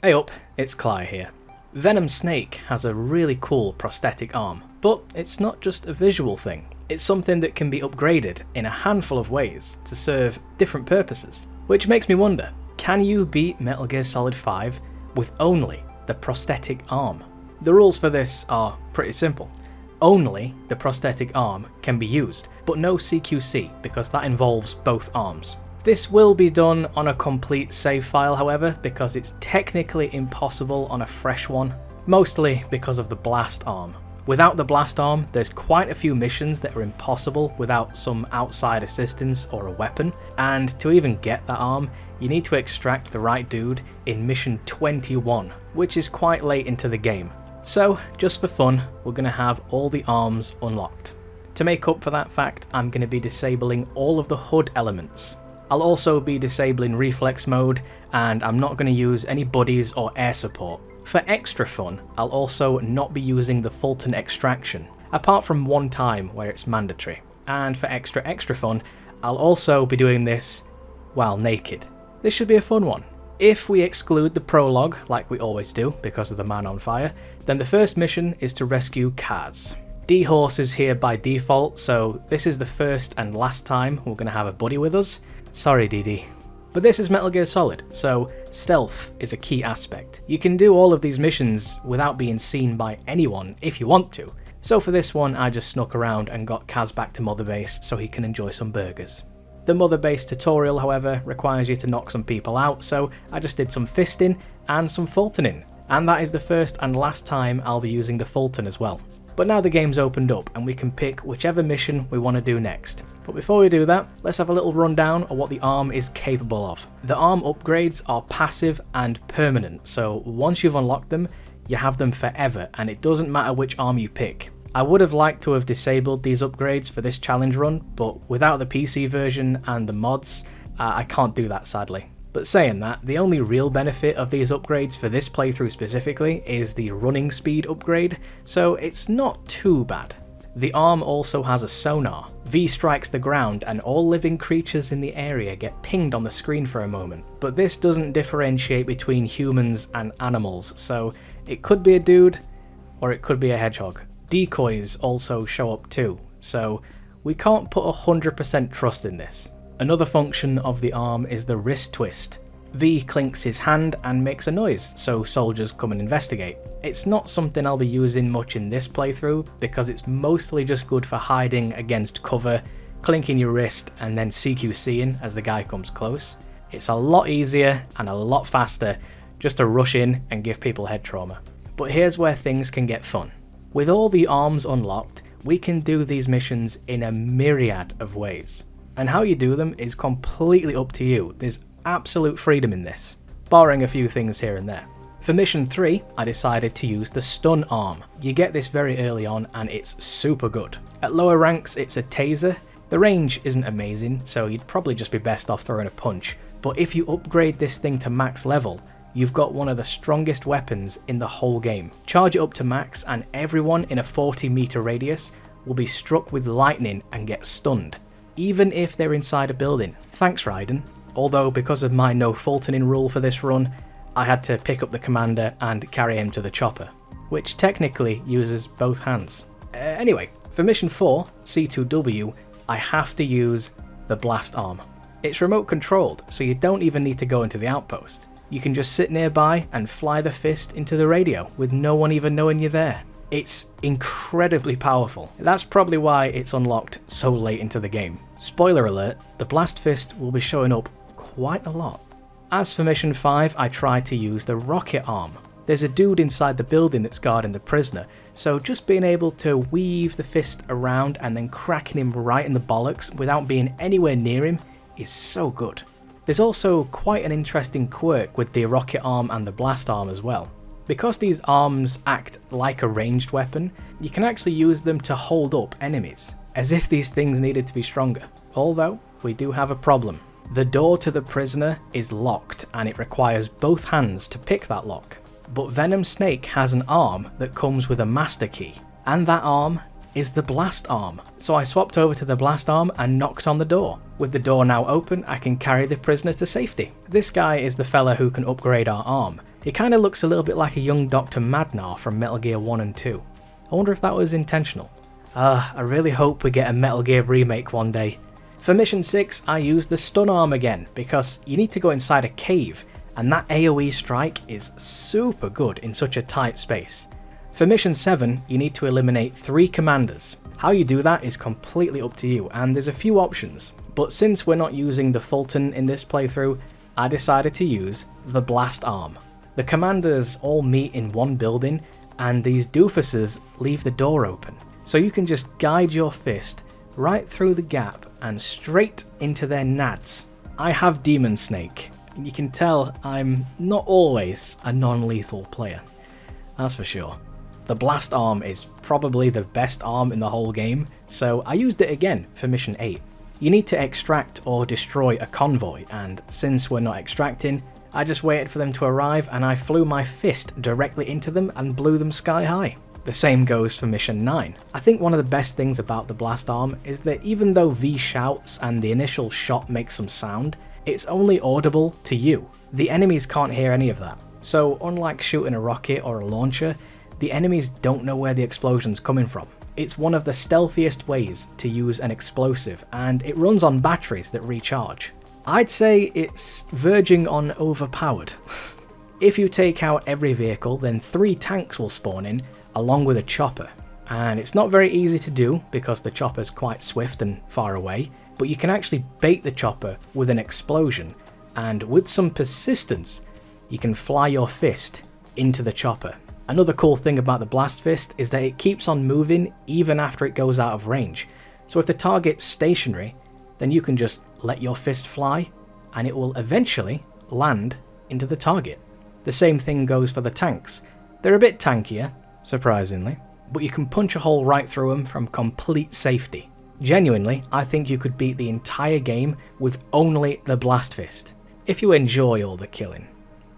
Hey up, it's Klye here. Venom Snake has a really cool prosthetic arm, but it's not just a visual thing. It's something that can be upgraded in a handful of ways to serve different purposes. Which makes me wonder, can you beat Metal Gear Solid 5 with only the prosthetic arm? The rules for this are pretty simple. Only the prosthetic arm can be used, but no CQC because that involves both arms. This will be done on a complete save file however, because it's technically impossible on a fresh one, mostly because of the blast arm. Without the blast arm, there's quite a few missions that are impossible without some outside assistance or a weapon, and to even get that arm, you need to extract the right dude in mission 21, which is quite late into the game. So, just for fun, we're going to have all the arms unlocked. To make up for that fact, I'm going to be disabling all of the HUD elements. I'll also be disabling reflex mode, and I'm not going to use any buddies or air support. For extra fun, I'll also not be using the Fulton extraction, apart from one time where it's mandatory. And for extra fun, I'll also be doing this while naked. This should be a fun one. If we exclude the prologue, like we always do because of the man on fire, then the first mission is to rescue Kaz. D-Horse is here by default, so this is the first and last time we're going to have a buddy with us. Sorry, DD. But this is Metal Gear Solid, so stealth is a key aspect. You can do all of these missions without being seen by anyone if you want to. So for this one, I just snuck around and got Kaz back to Mother Base so he can enjoy some burgers. The Mother Base tutorial, however, requires you to knock some people out, so I just did some fisting and some Fultoning. And that is the first and last time I'll be using the Fulton as well. But now the game's opened up and we can pick whichever mission we want to do next. But before we do that, let's have a little rundown of what the arm is capable of. The arm upgrades are passive and permanent, so once you've unlocked them, you have them forever and it doesn't matter which arm you pick. I would have liked to have disabled these upgrades for this challenge run, but without the PC version and the mods, I can't do that sadly. But saying that, the only real benefit of these upgrades for this playthrough specifically is the running speed upgrade, so it's not too bad. The arm also has a sonar. V strikes the ground and all living creatures in the area get pinged on the screen for a moment, but this doesn't differentiate between humans and animals, so it could be a dude or it could be a hedgehog. Decoys also show up too, so we can't put 100% trust in this. Another function of the arm is the wrist twist. V clinks his hand and makes a noise, so soldiers come and investigate. It's not something I'll be using much in this playthrough because it's mostly just good for hiding against cover, clinking your wrist and then CQCing as the guy comes close. It's a lot easier and a lot faster just to rush in and give people head trauma. But here's where things can get fun. With all the arms unlocked, we can do these missions in a myriad of ways. And how you do them is completely up to you. There's absolute freedom in this, barring a few things here and there. For mission 3, I decided to use the stun arm. You get this very early on and it's super good. At lower ranks it's a taser. The range isn't amazing, so you'd probably just be best off throwing a punch. But if you upgrade this thing to max level, you've got one of the strongest weapons in the whole game. Charge it up to max and everyone in a 40-meter radius will be struck with lightning and get stunned, even if they're inside a building. Thanks Raiden. Although because of my no Fultoning rule for this run, I had to pick up the commander and carry him to the chopper, which technically uses both hands. Anyway, for mission 4, C2W, I have to use the blast arm. It's remote controlled, so you don't even need to go into the outpost. You can just sit nearby and fly the fist into the radio with no one even knowing you're there. It's incredibly powerful. That's probably why it's unlocked so late into the game. Spoiler alert, the blast fist will be showing up quite a lot. As for mission 5, I tried to use the rocket arm. There's a dude inside the building that's guarding the prisoner, so just being able to weave the fist around and then cracking him right in the bollocks without being anywhere near him is so good. There's also quite an interesting quirk with the rocket arm and the blast arm as well. Because these arms act like a ranged weapon, you can actually use them to hold up enemies, as if these things needed to be stronger. Although, we do have a problem. The door to the prisoner is locked and it requires both hands to pick that lock. But Venom Snake has an arm that comes with a master key, and that arm is the blast arm. So I swapped over to the blast arm and knocked on the door. With the door now open, I can carry the prisoner to safety. This guy is the fella who can upgrade our arm. He kinda looks a little bit like a young Dr. Madnar from Metal Gear 1 and 2. I wonder if that was intentional. I really hope we get a Metal Gear remake one day. For Mission 6, I used the stun arm again, because you need to go inside a cave, and that AoE strike is super good in such a tight space. For Mission 7, you need to eliminate 3 commanders. How you do that is completely up to you, and there's a few options. But since we're not using the Fulton in this playthrough, I decided to use the blast arm. The commanders all meet in one building, and these doofuses leave the door open. So you can just guide your fist right through the gap and straight into their nads. I have Demon Snake. You can tell I'm not always a non-lethal player. That's for sure. The blast arm is probably the best arm in the whole game, so I used it again for Mission 8. You need to extract or destroy a convoy, and since we're not extracting, I just waited for them to arrive and I flew my fist directly into them and blew them sky high. The same goes for Mission 9. I think one of the best things about the blast arm is that even though V shouts and the initial shot makes some sound, it's only audible to you. The enemies can't hear any of that. So unlike shooting a rocket or a launcher, the enemies don't know where the explosion's coming from. It's one of the stealthiest ways to use an explosive, and it runs on batteries that recharge. I'd say it's verging on overpowered. If you take out every vehicle, then 3 tanks will spawn in, along with a chopper. And it's not very easy to do because the chopper's quite swift and far away, but you can actually bait the chopper with an explosion, and with some persistence, you can fly your fist into the chopper. Another cool thing about the blast fist is that it keeps on moving even after it goes out of range. So if the target's stationary, then you can just let your fist fly, and it will eventually land into the target. The same thing goes for the tanks. They're a bit tankier, surprisingly, but you can punch a hole right through them from complete safety. Genuinely, I think you could beat the entire game with only the blast fist, if you enjoy all the killing.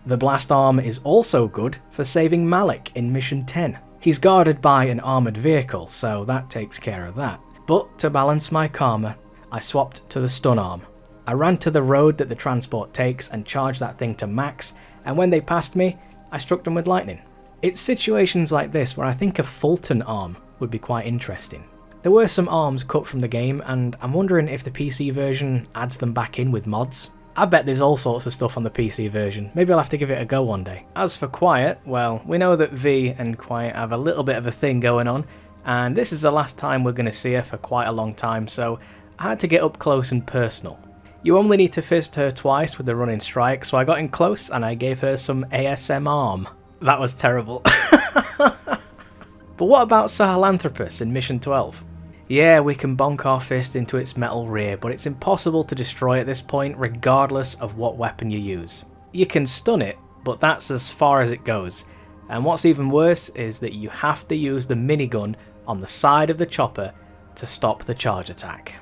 The blast arm is also good for saving Malik in Mission 10. He's guarded by an armoured vehicle, so that takes care of that. But to balance my karma, I swapped to the stun arm. I ran to the road that the transport takes and charged that thing to max, and when they passed me, I struck them with lightning. It's situations like this where I think a Fulton arm would be quite interesting. There were some arms cut from the game, and I'm wondering if the PC version adds them back in with mods. I bet there's all sorts of stuff on the PC version. Maybe I'll have to give it a go one day. As for Quiet, well, we know that V and Quiet have a little bit of a thing going on, and this is the last time we're going to see her for quite a long time, so I had to get up close and personal. You only need to fist her twice with the running strike, so I got in close and I gave her some ASM arm. That was terrible. But what about Sahelanthropus in Mission 12? Yeah, we can bonk our fist into its metal rear, but it's impossible to destroy at this point regardless of what weapon you use. You can stun it, but that's as far as it goes. And what's even worse is that you have to use the minigun on the side of the chopper to stop the charge attack.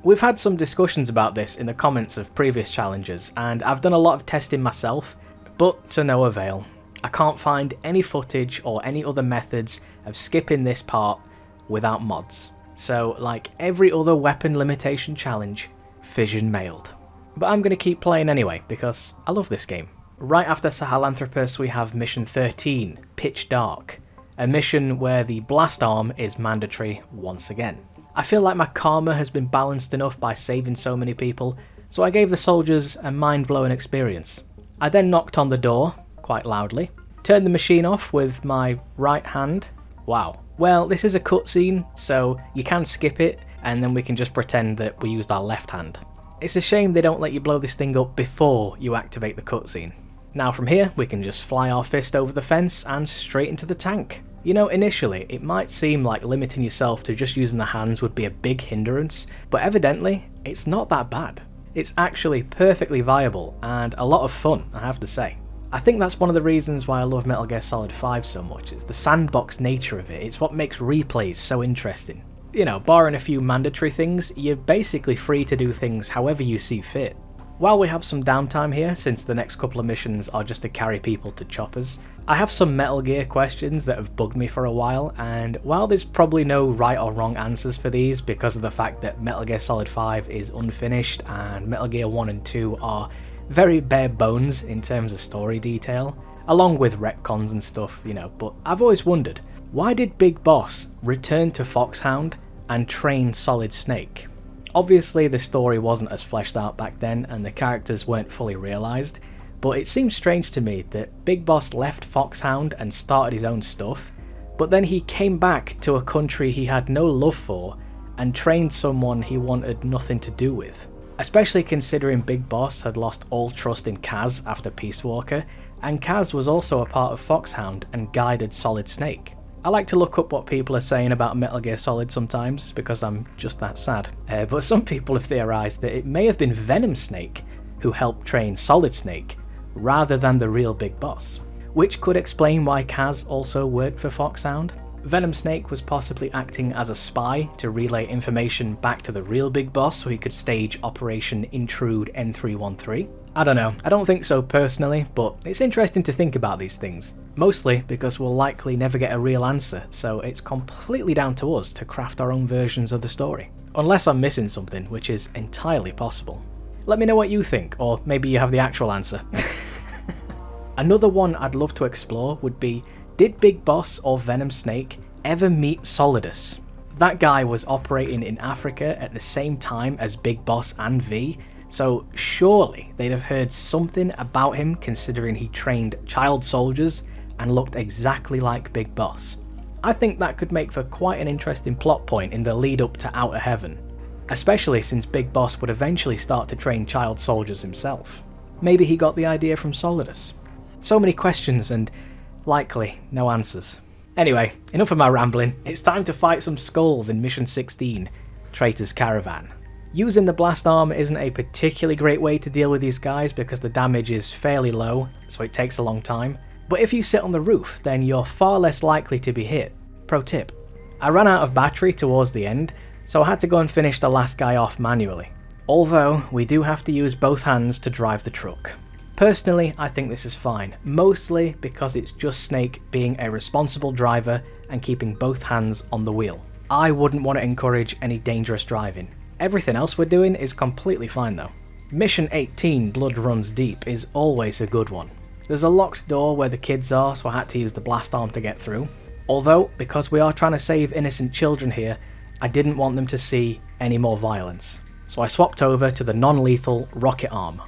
We've had some discussions about this in the comments of previous challenges, and I've done a lot of testing myself, but to no avail. I can't find any footage or any other methods of skipping this part without mods. So, like every other weapon limitation challenge, fission mailed. But I'm going to keep playing anyway, because I love this game. Right after Sahelanthropus we have Mission 13, Pitch Dark, a mission where the blast arm is mandatory once again. I feel like my karma has been balanced enough by saving so many people, so I gave the soldiers a mind-blowing experience. I then knocked on the door, quite loudly, turned the machine off with my right hand. Wow. Well, this is a cutscene, so you can skip it, and then we can just pretend that we used our left hand. It's a shame they don't let you blow this thing up before you activate the cutscene. Now from here, we can just fly our fist over the fence and straight into the tank. You know, initially, it might seem like limiting yourself to just using the hands would be a big hindrance, but evidently, it's not that bad. It's actually perfectly viable, and a lot of fun, I have to say. I think that's one of the reasons why I love Metal Gear Solid 5 so much. It's the sandbox nature of it. It's what makes replays so interesting. You know, barring a few mandatory things, you're basically free to do things however you see fit. While we have some downtime here, since the next couple of missions are just to carry people to choppers, I have some Metal Gear questions that have bugged me for a while, and while there's probably no right or wrong answers for these because of the fact that Metal Gear Solid 5 is unfinished and Metal Gear 1 and 2 are very bare bones in terms of story detail, along with retcons and stuff, but I've always wondered, why did Big Boss return to Foxhound and train Solid Snake? Obviously the story wasn't as fleshed out back then and the characters weren't fully realised, but it seems strange to me that Big Boss left Foxhound and started his own stuff, but then he came back to a country he had no love for and trained someone he wanted nothing to do with. Especially considering Big Boss had lost all trust in Kaz after Peace Walker, and Kaz was also a part of Foxhound and guided Solid Snake. I like to look up what people are saying about Metal Gear Solid sometimes because I'm just that sad. But some people have theorised that it may have been Venom Snake who helped train Solid Snake rather than the real Big Boss, which could explain why Kaz also worked for Foxhound. Venom Snake was possibly acting as a spy to relay information back to the real Big Boss so he could stage Operation Intrude N313. I don't know, I don't think so personally, but it's interesting to think about these things. Mostly because we'll likely never get a real answer, so it's completely down to us to craft our own versions of the story. Unless I'm missing something, which is entirely possible. Let me know what you think, or maybe you have the actual answer. Another one I'd love to explore would be, did Big Boss or Venom Snake ever meet Solidus? That guy was operating in Africa at the same time as Big Boss and V, so surely they'd have heard something about him considering he trained child soldiers and looked exactly like Big Boss. I think that could make for quite an interesting plot point in the lead up to Outer Heaven, especially since Big Boss would eventually start to train child soldiers himself. Maybe he got the idea from Solidus. So many questions and likely no answers. Anyway, enough of my rambling, it's time to fight some skulls in Mission 16, Traitor's Caravan. Using the blast arm isn't a particularly great way to deal with these guys because the damage is fairly low, so it takes a long time, but if you sit on the roof then you're far less likely to be hit. Pro tip. I ran out of battery towards the end, so I had to go and finish the last guy off manually. Although, we do have to use both hands to drive the truck. Personally, I think this is fine, mostly because it's just Snake being a responsible driver and keeping both hands on the wheel. I wouldn't want to encourage any dangerous driving. Everything else we're doing is completely fine though. Mission 18, Blood Runs Deep, is always a good one. There's a locked door where the kids are, so I had to use the blast arm to get through. Although, because we are trying to save innocent children here, I didn't want them to see any more violence. So I swapped over to the non-lethal rocket arm.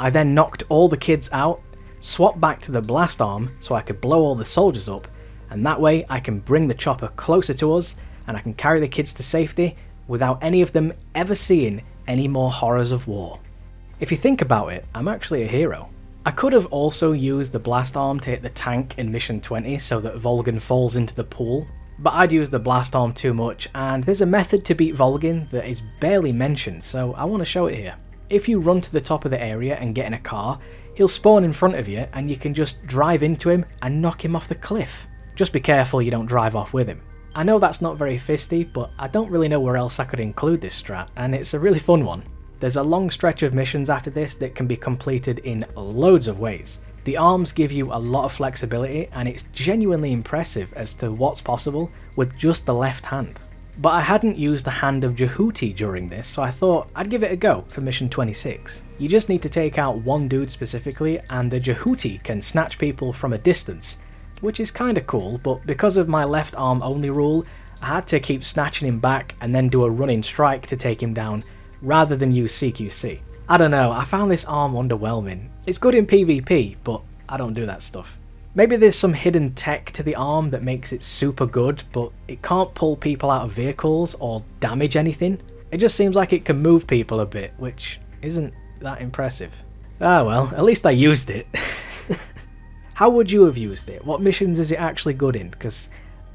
I then knocked all the kids out, swapped back to the blast arm so I could blow all the soldiers up, and that way I can bring the chopper closer to us and I can carry the kids to safety without any of them ever seeing any more horrors of war. If you think about it, I'm actually a hero. I could have also used the blast arm to hit the tank in Mission 20 so that Volgin falls into the pool, but I'd used the blast arm too much, and there's a method to beat Volgin that is barely mentioned, so I want to show it here. If you run to the top of the area and get in a car, he'll spawn in front of you and you can just drive into him and knock him off the cliff. Just be careful you don't drive off with him. I know that's not very fisty, but I don't really know where else I could include this strat, and it's a really fun one. There's a long stretch of missions after this that can be completed in loads of ways. The arms give you a lot of flexibility and it's genuinely impressive as to what's possible with just the left hand. But I hadn't used the Hand of Jehuti during this, so I thought I'd give it a go for Mission 26. You just need to take out one dude specifically, and the Jehuti can snatch people from a distance, which is kinda cool, but because of my left arm only rule, I had to keep snatching him back and then do a running strike to take him down, rather than use CQC. I don't know, I found this arm underwhelming. It's good in PvP, but I don't do that stuff. Maybe there's some hidden tech to the arm that makes it super good, but it can't pull people out of vehicles or damage anything. It just seems like it can move people a bit, which isn't that impressive. Ah well, at least I used it. How would you have used it? What missions is it actually good in? Because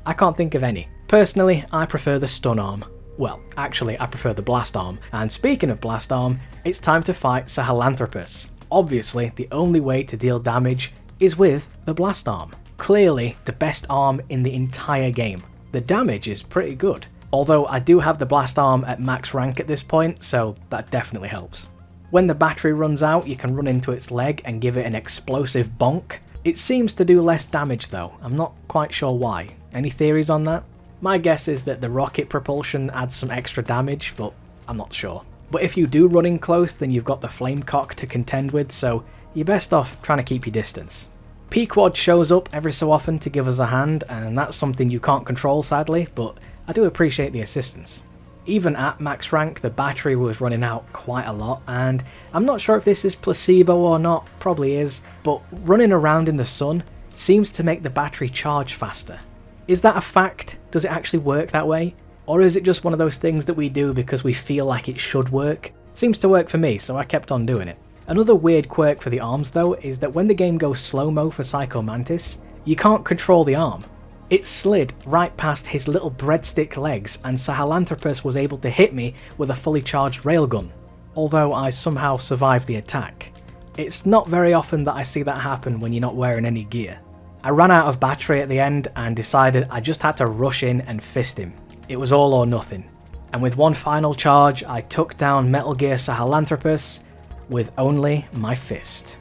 I can't think of any. Personally, I prefer the stun arm. Well, actually I prefer the blast arm. And speaking of blast arm, it's time to fight Sahelanthropus. Obviously, the only way to deal damage is with the blast arm. Clearly the best arm in the entire game. The damage is pretty good, although I do have the blast arm at max rank at this point, so that definitely helps. When the battery runs out, you can run into its leg and give it an explosive bonk. It seems to do less damage though, I'm not quite sure why. Any theories on that? My guess is that the rocket propulsion adds some extra damage, but I'm not sure. But if you do run in close, then you've got the flame cock to contend with, so you're best off trying to keep your distance. P-Quad shows up every so often to give us a hand, and that's something you can't control sadly, but I do appreciate the assistance. Even at max rank, the battery was running out quite a lot, and I'm not sure if this is placebo or not, probably is, but running around in the sun seems to make the battery charge faster. Is that a fact? Does it actually work that way? Or is it just one of those things that we do because we feel like it should work? Seems to work for me, so I kept on doing it. Another weird quirk for the arms though is that when the game goes slow-mo for Psycho Mantis, you can't control the arm. It slid right past his little breadstick legs and Sahelanthropus was able to hit me with a fully charged railgun, although I somehow survived the attack. It's not very often that I see that happen when you're not wearing any gear. I ran out of battery at the end and decided I just had to rush in and fist him. It was all or nothing. And with one final charge, I took down Metal Gear Sahelanthropus with only my fist.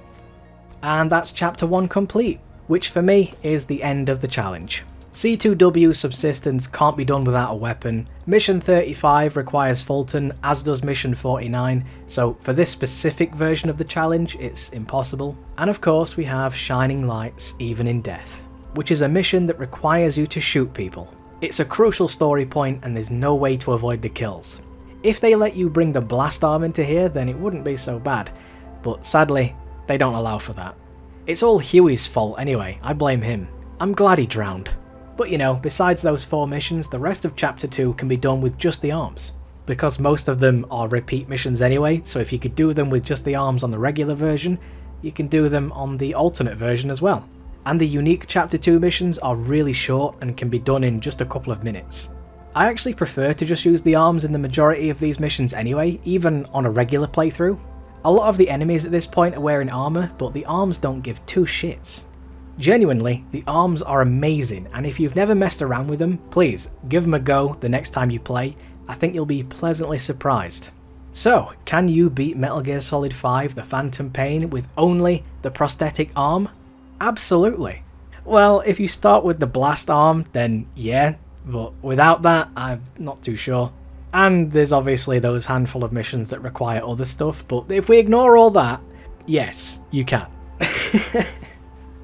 And that's chapter 1 complete, which for me is the end of the challenge. C2W subsistence can't be done without a weapon, mission 35 requires Fulton, as does mission 49, so for this specific version of the challenge it's impossible. And of course we have Shining Lights Even in Death, which is a mission that requires you to shoot people. It's a crucial story point and there's no way to avoid the kills. If they let you bring the blast arm into here then it wouldn't be so bad, but sadly they don't allow for that. It's all Huey's fault anyway, I blame him. I'm glad he drowned. But you know, besides those 4 missions, the rest of chapter 2 can be done with just the arms. Because most of them are repeat missions anyway, so if you could do them with just the arms on the regular version, you can do them on the alternate version as well. And the unique chapter 2 missions are really short and can be done in just a couple of minutes. I actually prefer to just use the arms in the majority of these missions anyway, even on a regular playthrough. A lot of the enemies at this point are wearing armour, but the arms don't give 2 shits. Genuinely, the arms are amazing, and if you've never messed around with them, please give them a go the next time you play. I think you'll be pleasantly surprised. So, can you beat Metal Gear Solid 5 The Phantom Pain with only the prosthetic arm? Absolutely. Well, if you start with the blast arm, then yeah, but without that, I'm not too sure. And there's obviously those handful of missions that require other stuff, but if we ignore all that, yes, you can.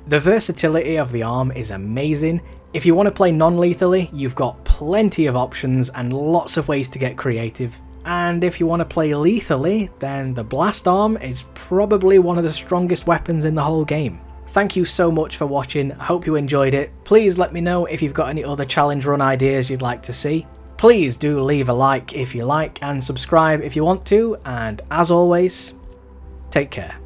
The versatility of the arm is amazing. If you want to play non-lethally, you've got plenty of options and lots of ways to get creative. And if you want to play lethally, then the blast arm is probably one of the strongest weapons in the whole game. Thank you so much for watching, I hope you enjoyed it. Please let me know if you've got any other challenge run ideas you'd like to see. Please do leave a like if you like and subscribe if you want to, and as always, take care.